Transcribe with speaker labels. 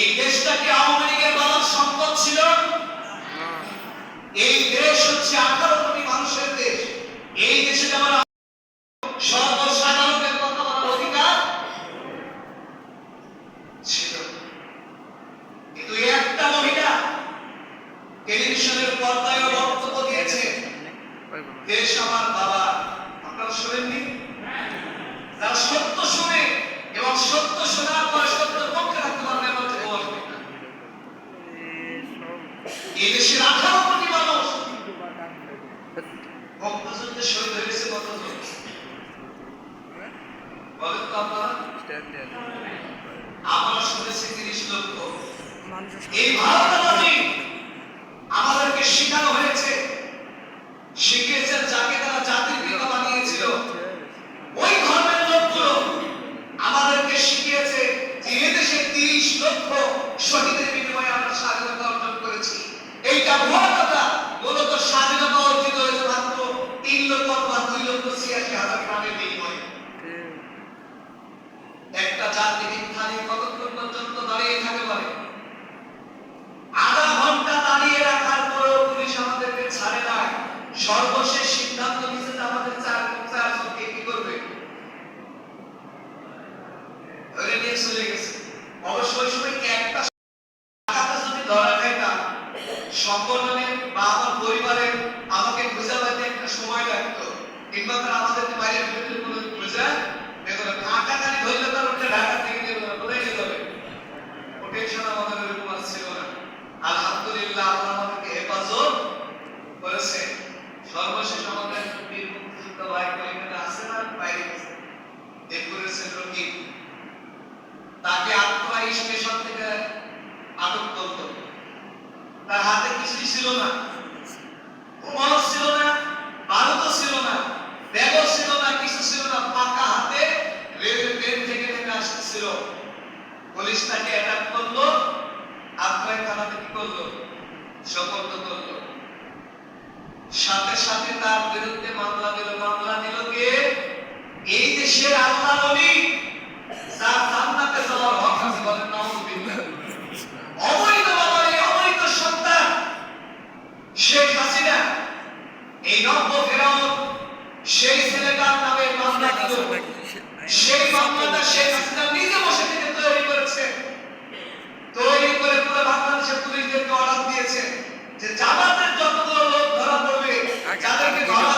Speaker 1: এই দেশটাকে আওয়ামী লীগের মানব সম্পদ ছিল। এই দেশ হচ্ছে 18 কোটি মানুষের দেশ। এই দেশে যেমন সর্বসাধারণের কথা বলার অধিকার ছিল, কিন্তু একটা মহিলা টেলিভিশনের পর্দায় বক্তব্য দিয়েছে, দেশ আমার বাবা। আপনারা শোনেননি? যারা সত্য শুনে এবং সত্য শোনার পর সত্যের পক্ষে রাখতে পারবে না, এই দেশের 18 কোটি মানুষ মুক্তিযুদ্ধে শহীদ হয়েছে কতজন বলেন তো আপনারা? আমরা শুনেছি 30 লক্ষ। এই ভারতবাসী আমাদেরকে শিখানো হয়েছে, শিখিয়েছেন যাকে তারা জাতির পিতা বানিয়েছিল, ওই ধর্মের লোকগুলো আমাদেরকে শিখিয়েছে যে এদেশে 30 লক্ষ শহীদের বিনিময়ে আমরা স্বাধীনতা অর্জন করেছি। এইটা ভুয়া কথা। মূলত স্বাধীনতা অর্জিত হয়েছে মাত্র 3 লক্ষ বা 2,86,000 প্রাণের বিনিময়ে। একটা জাতি মিথ্যা নিয়ে কতক্ষণ পর্যন্ত দাঁড়িয়ে থাকতে পারে? আধা ঘন্টা দাঁড়িয়ে রাখার পরেও পুলিশ আমাদেরকে ছাড়ে না। সর্বশেষ সিদ্ধান্ত নিয়েছে যে আমাদের 4 জনকে কি করবে, ধরে নিয়ে চলে গেছে। অবশ্য ওই সময় একটা টাকাটা যদি ধরা খাইতাম, সম্পর্কে বা আমার পরিবারের আমাকে খুঁজে পাইতে একটা সময় লাগতো, কিংবা তারা আমাদেরকে বাইরে ফেলে কোনো খুঁজে দেখো টাকা খালি ধরলে তার ওটা ঢাকা থেকে কোথায় নিয়ে যাবে, ও টেনশন আমাদের ওরকম আর ছিল না। আলহামদুলিল্লাহ আল্লাহ আমাদেরকে হেফাজত করেছে। সর্বশেষ আমাদের বীর মুক্তিযোদ্ধা ভাই কয়েকটা আছে না, বাইরে গেছে, এ করেছে রকিব। তাকে আত্মা স্টেশন থেকে আটক করতো। তার হাতে কিছুই ছিল না, প্রমাণও ছিল না, বারুদও ছিল না, ব্যাগও ছিল না, কিছু ছিল না, ফাঁকা হাতে রেলওয়ে ট্রেন থেকে নেমে আসতেছিল। পুলিশ তাকে অ্যাটাক করলো, আত্মায় থানাতে কি করলো, সোপর্দ করলো। সাথে সাথে তার বিরুদ্ধে মামলা দিল। মামলা দিল কে? এই দেশের আল্লাহর ওলি, যার জান্নাতে যাওয়ার হক আছে। বলেন নাউযুবিল্লাহ। অবৈধ বাবারে অবৈধ সন্তান শেখ হাসিনা, এই নব্য ফেরাউন, সেই ছেলেটার নামে মামলা দিল। সেই মামলাটা শেখ হাসিনা নিজে বসে থেকে তৈরি করেছে। তৈরি করে পুরো বাংলাদেশের পুলিশদেরকে অর্ডার দিয়েছে যে জামাতের যতগুলো লোক ধরা পড়বে, যাদেরকে ধরা